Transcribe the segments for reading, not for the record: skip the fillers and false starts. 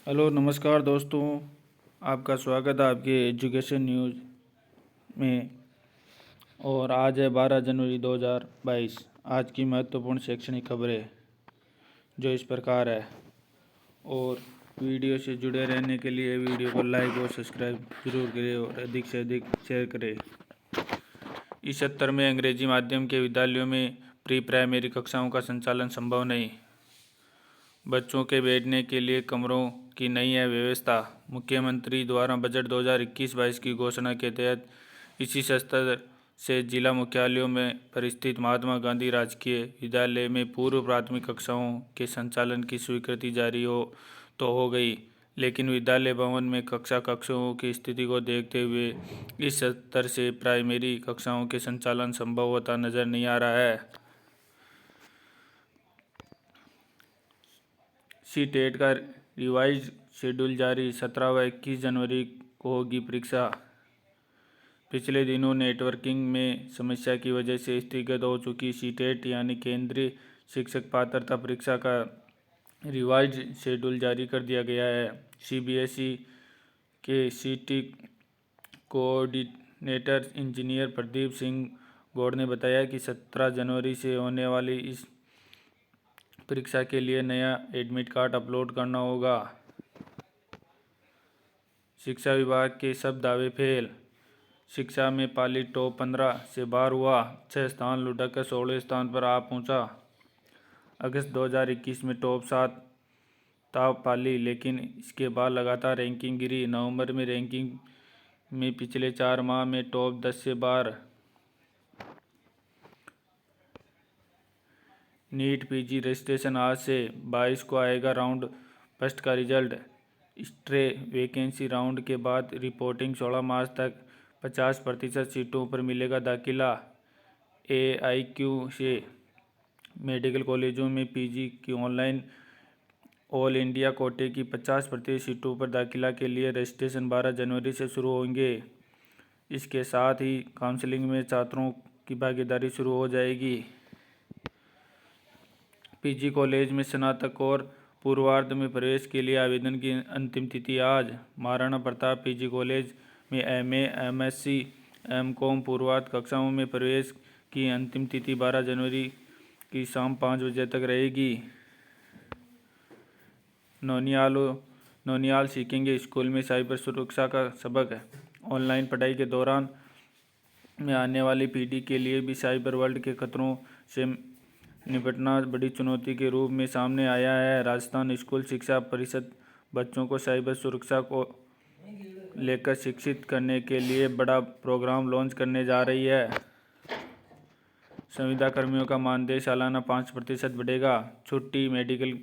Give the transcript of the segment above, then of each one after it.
Hello नमस्कार दोस्तों। आपका स्वागत है आपके एजुकेशन न्यूज़ में। और आज है 12 जनवरी 2022। आज की महत्वपूर्ण शैक्षणिक खबरें जो इस प्रकार है। और वीडियो से जुड़े रहने के लिए वीडियो को लाइक और सब्सक्राइब जरूर करें और अधिक से अधिक शेयर करें। इस सत्र में अंग्रेजी माध्यम के विद्यालयों में प्री प्राइमरी कक्षाओं का संचालन संभव नहीं। बच्चों के बैठने के लिए कमरों की नई है व्यवस्था। मुख्यमंत्री द्वारा बजट 2021-22 की घोषणा के तहत इसी सत्र से जिला मुख्यालयों में परिस्थित महात्मा गांधी राजकीय विद्यालय में पूर्व प्राथमिक कक्षाओं के संचालन की स्वीकृति जारी हो गई, लेकिन विद्यालय भवन में कक्षों की स्थिति को देखते हुए इस सत्र से प्राइमरी कक्षाओं के संचालन संभव होता नजर नहीं आ रहा है। सी-टेट का रिवाइज शेड्यूल जारी। 17 व 21 जनवरी को होगी परीक्षा। पिछले दिनों नेटवर्किंग में समस्या की वजह से स्थगित हो चुकी सी-टेट यानी केंद्रीय शिक्षक पात्रता परीक्षा का रिवाइज शेड्यूल जारी कर दिया गया है। सीबीएसई के सीटी कोऑर्डिनेटर इंजीनियर प्रदीप सिंह गौड़ ने बताया कि 17 जनवरी से होने वाली इस परीक्षा के लिए नया एडमिट कार्ड अपलोड करना होगा। शिक्षा विभाग के सब दावे फेल। शिक्षा में पाली टॉप 15 से बाहर हुआ। 6 स्थान लुढ़कर 16वें स्थान पर आ पहुंचा। अगस्त 2021 में टॉप 7 था पाली, लेकिन इसके बाद लगातार रैंकिंग गिरी। नवंबर में रैंकिंग में पिछले 4 माह में टॉप 10 से बाहर। नीट पीजी रजिस्ट्रेशन आज से 22 को आएगा राउंड फर्स्ट का रिजल्ट। स्ट्रे वैकेंसी राउंड के बाद रिपोर्टिंग 16 मार्च तक 50% सीटों पर मिलेगा दाखिला। AIQ से मेडिकल कॉलेजों में पीजी की ऑनलाइन ऑल इंडिया कोटे की 50% सीटों पर दाखिला के लिए रजिस्ट्रेशन 12 जनवरी से शुरू होंगे। इसके साथ ही काउंसलिंग में छात्रों की भागीदारी शुरू हो जाएगी। पीजी कॉलेज में स्नातक और पूर्वार्ध में प्रवेश के लिए आवेदन की अंतिम तिथि आज। महाराणा प्रताप पीजी कॉलेज में MA, MSc, MCOM पूर्वार्ध कक्षाओं में प्रवेश की अंतिम तिथि 12 जनवरी की शाम 5 बजे तक रहेगी। नौनियाल सीखेंगे स्कूल में साइबर सुरक्षा का सबक। ऑनलाइन पढ़ाई के दौरान में आने वाली पीढ़ी के लिए भी साइबर वर्ल्ड के खतरों से निपटना बड़ी चुनौती के रूप में सामने आया है। राजस्थान स्कूल शिक्षा परिषद बच्चों को साइबर सुरक्षा को लेकर शिक्षित करने के लिए बड़ा प्रोग्राम लॉन्च करने जा रही है। संविदा कर्मियों का मानदेय सालाना 5% बढ़ेगा। छुट्टी मेडिकल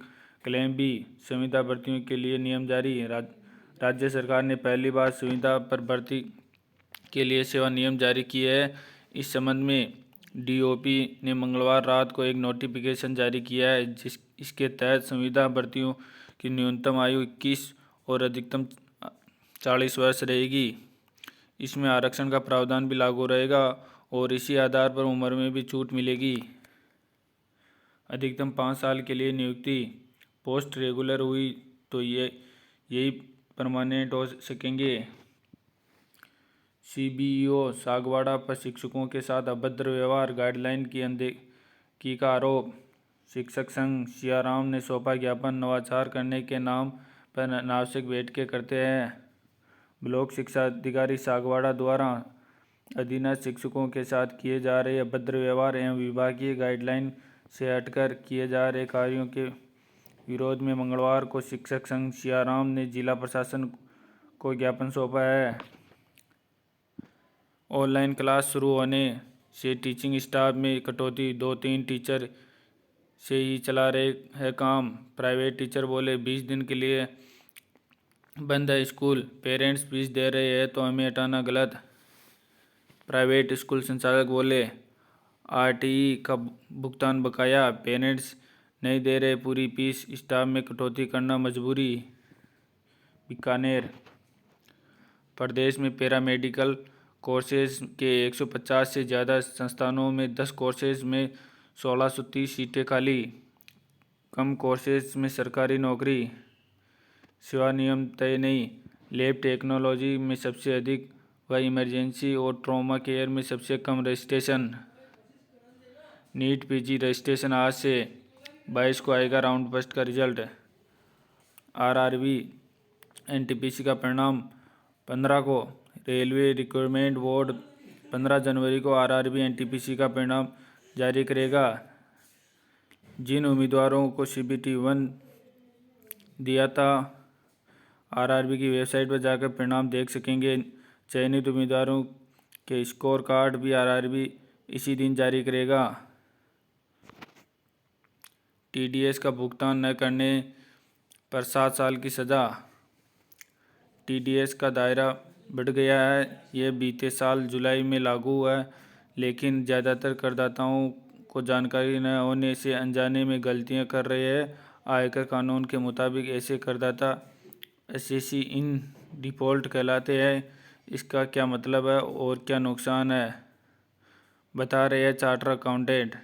क्लेम भी। संविदा भर्तियों के लिए नियम जारी। राज्य सरकार ने पहली बार संविदा पर भर्ती के लिए सेवा नियम जारी किए हैं। इस संबंध में DOP ने मंगलवार रात को एक नोटिफिकेशन जारी किया है। इसके तहत संविदा भर्तियों की न्यूनतम आयु 21 और अधिकतम 40 वर्ष रहेगी। इसमें आरक्षण का प्रावधान भी लागू रहेगा और इसी आधार पर उम्र में भी छूट मिलेगी। अधिकतम 5 साल के लिए नियुक्ति। पोस्ट रेगुलर हुई तो यही परमानेंट हो सकेंगे। CBEO सागवाड़ा पर शिक्षकों के साथ अभद्र व्यवहार गाइडलाइन की अनदेखी का आरोप। शिक्षक संघ सियाराम ने सौंपा ज्ञापन। नवाचार करने के नाम पर अनावश्यक बैठकें करते हैं। ब्लॉक शिक्षा अधिकारी सागवाड़ा द्वारा अधीनस्थ शिक्षकों के साथ किए जा रहे अभद्र व्यवहार एवं विभागीय गाइडलाइन से हटकर किए जा रहे कार्यों के विरोध में मंगलवार को शिक्षक संघ सियाराम ने जिला प्रशासन को ज्ञापन सौंपा है। ऑनलाइन क्लास शुरू होने से टीचिंग स्टाफ में कटौती। 2-3 टीचर से ही चला रहे हैं काम। प्राइवेट टीचर बोले 20 दिन के लिए बंद है स्कूल। पेरेंट्स फीस दे रहे हैं तो हमें हटाना गलत। प्राइवेट स्कूल संचालक बोले RTE का भुगतान बकाया। पेरेंट्स नहीं दे रहे पूरी फीस, स्टाफ में कटौती करना मजबूरी। बीकानेर। प्रदेश में पैरामेडिकल कोर्सेज के 150 से ज़्यादा संस्थानों में 10 कोर्सेज में 1630 सीटें खाली। कम कोर्सेज में सरकारी नौकरी। सेवा नियम तय नहीं। लैब टेक्नोलॉजी में सबसे अधिक व इमरजेंसी और ट्रॉमा केयर में सबसे कम रजिस्ट्रेशन। नीट पीजी रजिस्ट्रेशन आज से 22 को आएगा राउंड फर्स्ट का रिजल्ट। आरआरबी एनटीपीसी का परिणाम 15 को। रेलवे रिक्रूटमेंट बोर्ड 15 जनवरी को आरआरबी एनटीपीसी का परिणाम जारी करेगा। जिन उम्मीदवारों को सीबीटी 1 दिया था, आरआरबी की वेबसाइट पर जाकर परिणाम देख सकेंगे। चयनित उम्मीदवारों के स्कोर कार्ड भी आरआरबी इसी दिन जारी करेगा। टीडीएस का भुगतान न करने पर 7 साल की सज़ा। टीडीएस का दायरा बढ़ गया है। यह बीते साल जुलाई में लागू हुआ है, लेकिन ज़्यादातर करदाताओं को जानकारी न होने से अनजाने में गलतियां कर रहे हैं। आयकर कानून के मुताबिक ऐसे करदाता एसएससी इन डिफ़ॉल्ट कहलाते हैं। इसका क्या मतलब है और क्या नुकसान है, बता रहे हैं चार्टर अकाउंटेंट।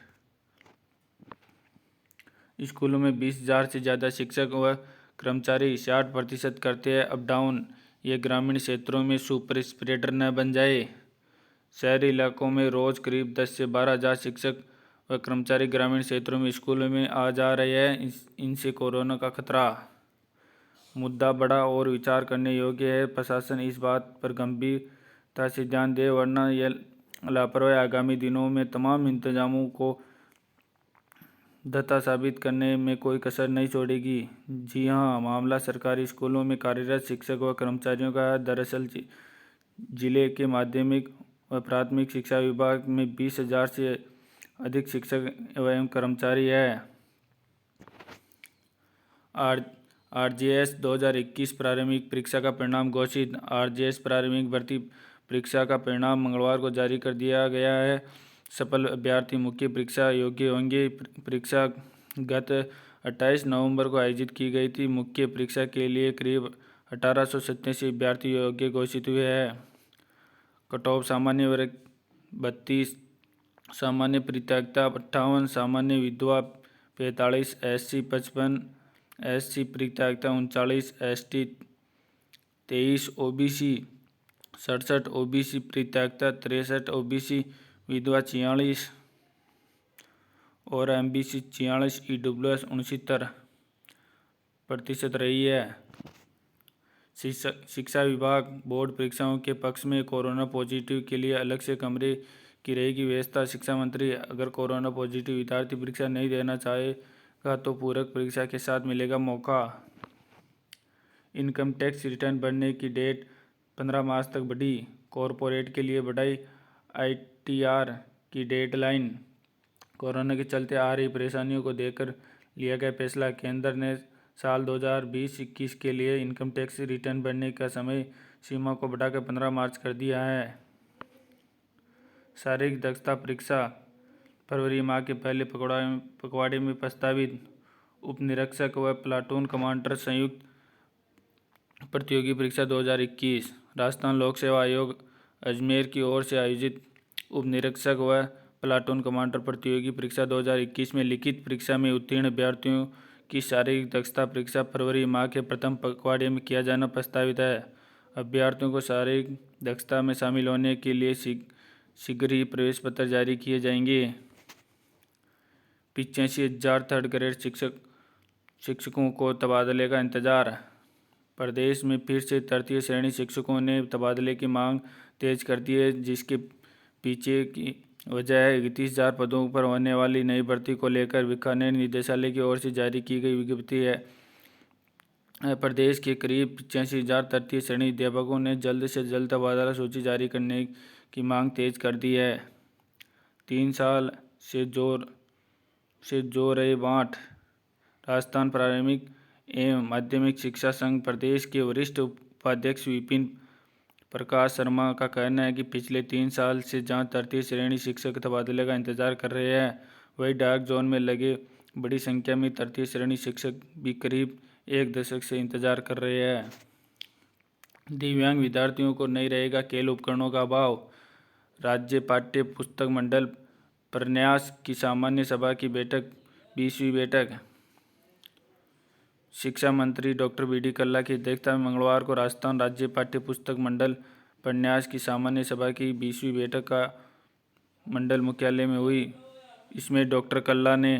स्कूलों में 20,000 से ज़्यादा शिक्षक व कर्मचारी 60% करते हैं अप डाउन। ये ग्रामीण क्षेत्रों में सुपर स्प्रेडर न बन जाए। शहरी इलाकों में रोज़ करीब 10 से 12,000 शिक्षक व कर्मचारी ग्रामीण क्षेत्रों में स्कूलों में आ जा रहे हैं। इनसे कोरोना का खतरा मुद्दा बड़ा और विचार करने योग्य है। प्रशासन इस बात पर गंभीरता से ध्यान दे, वरना यह लापरवाही आगामी दिनों में तमाम इंतजामों को धता साबित करने में कोई कसर नहीं छोड़ेगी। जी हां, मामला सरकारी स्कूलों में कार्यरत शिक्षक व कर्मचारियों का है। दरअसल जिले के माध्यमिक व प्राथमिक शिक्षा विभाग में 20,000 से अधिक शिक्षक एवं कर्मचारी हैं। आरजेएस 2021 प्रारंभिक परीक्षा का परिणाम घोषित। आरजेएस प्रारंभिक भर्ती परीक्षा का परिणाम मंगलवार को जारी कर दिया गया है। सफल अभ्यर्थी मुख्य परीक्षा योग्य होंगे। परीक्षा गत 28 नवंबर को आयोजित की गई थी। मुख्य परीक्षा के लिए करीब 1887 अभ्यर्थी योग्य घोषित हुए हैं। कट ऑफ सामान्य वर्ग 32, सामान्य परित्यागता 58, सामान्य विधवा 45, एससी 55, एससी परित्यागता 39, एसटी 23, ओबीसी 67, ओबीसी परित्यागता 63, ओबीसी विधवा 46 और एमबीसी 46, ईडब्ल्यूएस 69% रही है। शिक्षा विभाग बोर्ड परीक्षाओं के पक्ष में कोरोना पॉजिटिव के लिए अलग से कमरे की रहेगी व्यवस्था। शिक्षा मंत्री अगर कोरोना पॉजिटिव विद्यार्थी परीक्षा नहीं देना चाहेगा तो पूरक परीक्षा के साथ मिलेगा मौका। इनकम टैक्स रिटर्न भरने की डेट 15 मार्च तक बढ़ी। कॉरपोरेट के लिए बढ़ाई आईटीआर की डेडलाइन। कोरोना के चलते आ रही परेशानियों को देखकर लिया गया फैसला। केंद्र ने साल 2020-21 के लिए इनकम टैक्स रिटर्न भरने का समय सीमा को बढ़ाकर 15 मार्च कर दिया है। शारीरिक दक्षता परीक्षा फरवरी माह के पहले पखवाड़े में प्रस्तावित। उप निरीक्षक व प्लाटून कमांडर संयुक्त प्रतियोगी परीक्षा 2021। राजस्थान लोक सेवा आयोग अजमेर की ओर से आयोजित उप निरीक्षक व प्लाटून कमांडर प्रतियोगी परीक्षा 2021 में लिखित परीक्षा में उत्तीर्ण अभ्यर्थियों की शारीरिक दक्षता परीक्षा फरवरी माह के प्रथम पखवाड़े में किया जाना प्रस्तावित है। अभ्यर्थियों को शारीरिक दक्षता में शामिल होने के लिए शीघ्र ही प्रवेश पत्र जारी किए जाएंगे। 85,000 थर्ड ग्रेड शिक्षकों को तबादले का इंतजार। प्रदेश में फिर से तृतीय श्रेणी शिक्षकों ने तबादले की मांग तेज कर दी है, जिसके पीछे की वजह है 31,000 पदों पर होने वाली नई भर्ती को लेकर बीकानेर निदेशालय की ओर से जारी की गई विज्ञप्ति है। प्रदेश के करीब 85,000 तृतीय श्रेणी अध्यापकों ने जल्द से जल्द तबादला सूची जारी करने की मांग तेज कर दी है। 3 साल से जो रहे बांट। राजस्थान प्राथमिक एवं माध्यमिक शिक्षा संघ प्रदेश के वरिष्ठ उपाध्यक्ष विपिन प्रकाश शर्मा का कहना है कि पिछले 3 साल से जहां तृतीय श्रेणी शिक्षक तबादले का इंतजार कर रहे हैं, वहीं डार्क जोन में लगे बड़ी संख्या में तृतीय श्रेणी शिक्षक भी करीब 1 दशक से इंतजार कर रहे हैं। दिव्यांग विद्यार्थियों को नहीं रहेगा खेल उपकरणों का अभाव। राज्य पाठ्य पुस्तक मंडल प्रन्यास की सामान्य सभा की बैठक 20वीं बैठक शिक्षा मंत्री डॉक्टर बी डी कल्ला की अध्यक्षता में मंगलवार को राजस्थान राज्य पाठ्य पुस्तक मंडल प्रन्यास की सामान्य सभा की 20वीं बैठक का मंडल मुख्यालय में हुई। इसमें डॉक्टर कल्ला ने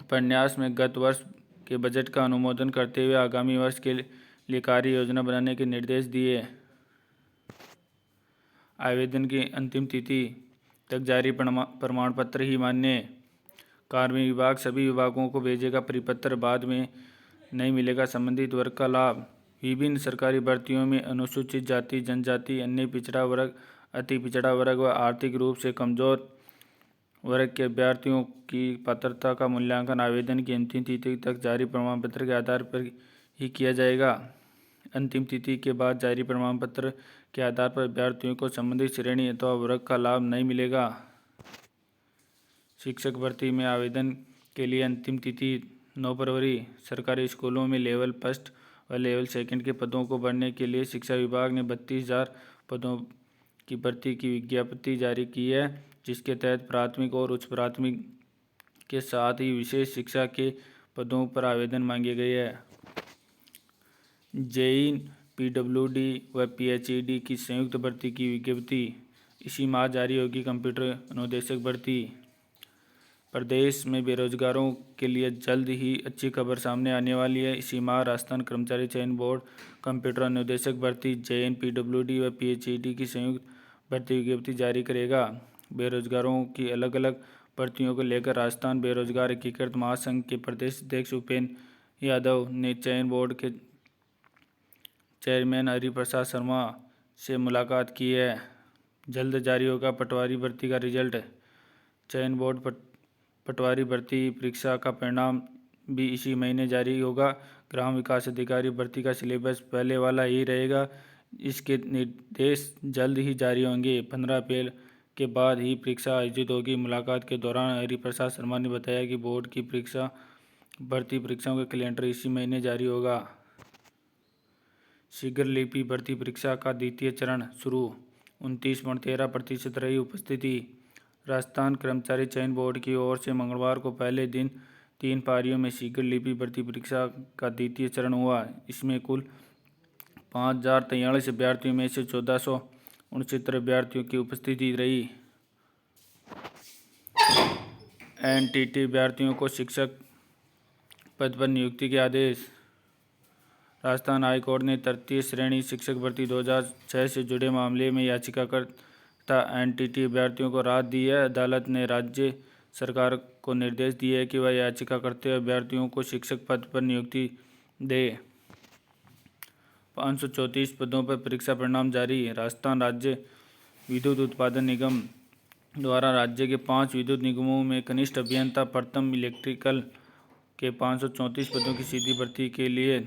प्रन्यास में गत वर्ष के बजट का अनुमोदन करते हुए आगामी वर्ष के लिए कार्य योजना बनाने के निर्देश दिए। आवेदन की अंतिम तिथि तक जारी प्रमाण पत्र ही मान्य। कार्मिक विभाग सभी विभागों को भेजेगा परिपत्र, बाद में नहीं मिलेगा संबंधित वर्ग का लाभ। विभिन्न सरकारी भर्तियों में अनुसूचित जाति, जनजाति, अन्य पिछड़ा वर्ग, अति पिछड़ा वर्ग व आर्थिक रूप से कमजोर वर्ग के अभ्यर्थियों की पात्रता का मूल्यांकन आवेदन की अंतिम तिथि तक जारी प्रमाण पत्र के आधार पर ही किया जाएगा। अंतिम तिथि के बाद जारी प्रमाण पत्र के आधार पर अभ्यर्थियों को संबंधित श्रेणी अथवा वर्ग का लाभ नहीं मिलेगा। शिक्षक भर्ती में आवेदन के लिए अंतिम तिथि 9 फरवरी। सरकारी स्कूलों में लेवल फर्स्ट व लेवल सेकंड के पदों को भरने के लिए शिक्षा विभाग ने 32,000 पदों की भर्ती की विज्ञप्ति जारी की है, जिसके तहत प्राथमिक और उच्च प्राथमिक के साथ ही विशेष शिक्षा के पदों पर आवेदन मांगे गए हैं। जेईई, पीडब्ल्यूडी व पीएचईडी की संयुक्त भर्ती की विज्ञप्ति इसी माह जारी होगी। कंप्यूटर अनुदेशक भर्ती। प्रदेश में बेरोजगारों के लिए जल्द ही अच्छी खबर सामने आने वाली है। इसी माह राजस्थान कर्मचारी चयन बोर्ड कंप्यूटर अनुदेशक भर्ती जेएन, पीडब्ल्यूडी व पीएचईडी की संयुक्त भर्ती विज्ञप्ति जारी करेगा। बेरोजगारों की अलग अलग भर्तियों को लेकर राजस्थान बेरोजगार एकीकृत महासंघ के प्रदेश अध्यक्ष उपेंद्र यादव ने चयन बोर्ड के चेयरमैन हरिप्रसाद शर्मा से मुलाकात की है। जल्द जारी होगा पटवारी भर्ती का रिजल्ट। चयन बोर्ड पटवारी भर्ती परीक्षा का परिणाम भी इसी महीने जारी होगा। ग्राम विकास अधिकारी भर्ती का सिलेबस पहले वाला ही रहेगा। इसके निर्देश जल्द ही जारी होंगे। 15 अप्रैल के बाद ही परीक्षा आयोजित होगी। मुलाकात के दौरान हरिप्रसाद शर्मा ने बताया कि बोर्ड की भर्ती परीक्षाओं का कैलेंडर इसी महीने जारी होगा। शीघ्र लिपि भर्ती परीक्षा का द्वितीय चरण शुरू। 29.13% रही उपस्थिति। राजस्थान कर्मचारी चयन बोर्ड की ओर से मंगलवार को पहले दिन 3 पारियों में शीघ्र लिपि भर्ती परीक्षा का द्वितीय चरण हुआ। इसमें कुल 5,043 अभ्यर्थियों में से 1,469 अभ्यर्थियों की उपस्थिति रही। एनटीटी अभ्यर्थियों को शिक्षक पद पर नियुक्ति के आदेश। राजस्थान हाईकोर्ट ने तृतीय श्रेणी शिक्षक भर्ती 2006 से जुड़े मामले में याचिकाकर्ता एनटीटी अभ्यर्थियों को राहत दी है। अदालत ने राज्य सरकार को निर्देश दिए है कि वह याचिकाकर्ता अभ्यर्थियों को शिक्षक पद पर नियुक्ति दे। 534 पदों पर परीक्षा परिणाम जारी। राजस्थान राज्य विद्युत उत्पादन निगम द्वारा राज्य के 5 विद्युत निगमों में कनिष्ठ अभियंता प्रथम इलेक्ट्रिकल के 534 पदों की सीधी भर्ती के लिए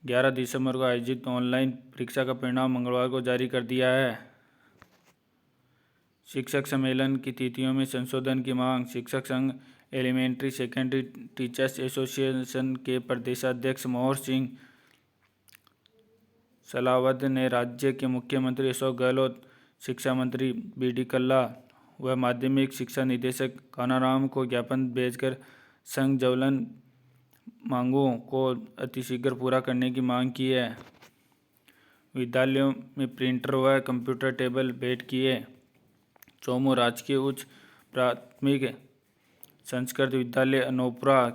11 दिसंबर को आयोजित ऑनलाइन परीक्षा का परिणाम मंगलवार को जारी कर दिया है। शिक्षक सम्मेलन की तिथियों में संशोधन की मांग। शिक्षक संघ एलिमेंट्री सेकेंडरी टीचर्स एसोसिएशन के प्रदेशाध्यक्ष मोहर सिंह सलावद ने राज्य के मुख्यमंत्री अशोक गहलोत, शिक्षा मंत्री बी डी कल्ला व माध्यमिक शिक्षा निदेशक कानाराम को ज्ञापन भेजकर संघ ज्वलन मांगों को अतिशीघ्र पूरा करने की मांग की है। विद्यालयों में प्रिंटर व कंप्यूटर टेबल भेंट किए। चौमू राजकीय उच्च प्राथमिक संस्कृत विद्यालय अनोपरा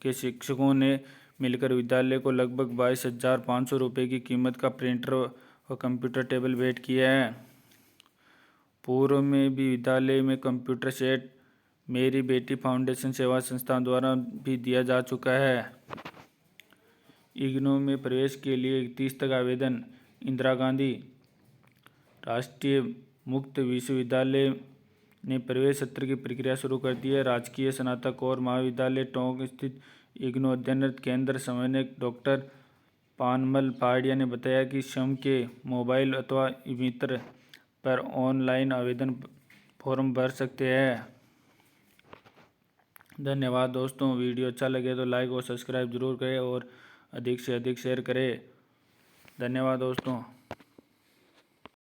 के शिक्षकों ने मिलकर विद्यालय को लगभग 22,500 रुपये की कीमत का प्रिंटर व कंप्यूटर टेबल भेंट किया है। पूर्व में भी विद्यालय में कंप्यूटर सेट मेरी बेटी फाउंडेशन सेवा संस्थान द्वारा भी दिया जा चुका है। इग्नू में प्रवेश के लिए 31 तक आवेदन। इंदिरा गांधी राष्ट्रीय मुक्त विश्वविद्यालय ने प्रवेश सत्र की प्रक्रिया शुरू कर दी है। राजकीय स्नातक और महाविद्यालय टोंक स्थित इग्नू अध्ययन केंद्र समन्वयक डॉक्टर पानमल पहाड़िया ने बताया कि स्वयं के मोबाइल अथवा मित्र पर ऑनलाइन आवेदन फॉर्म भर सकते हैं। धन्यवाद दोस्तों। वीडियो अच्छा लगे तो लाइक और सब्सक्राइब जरूर करें और अधिक से अधिक शेयर करें। धन्यवाद दोस्तों।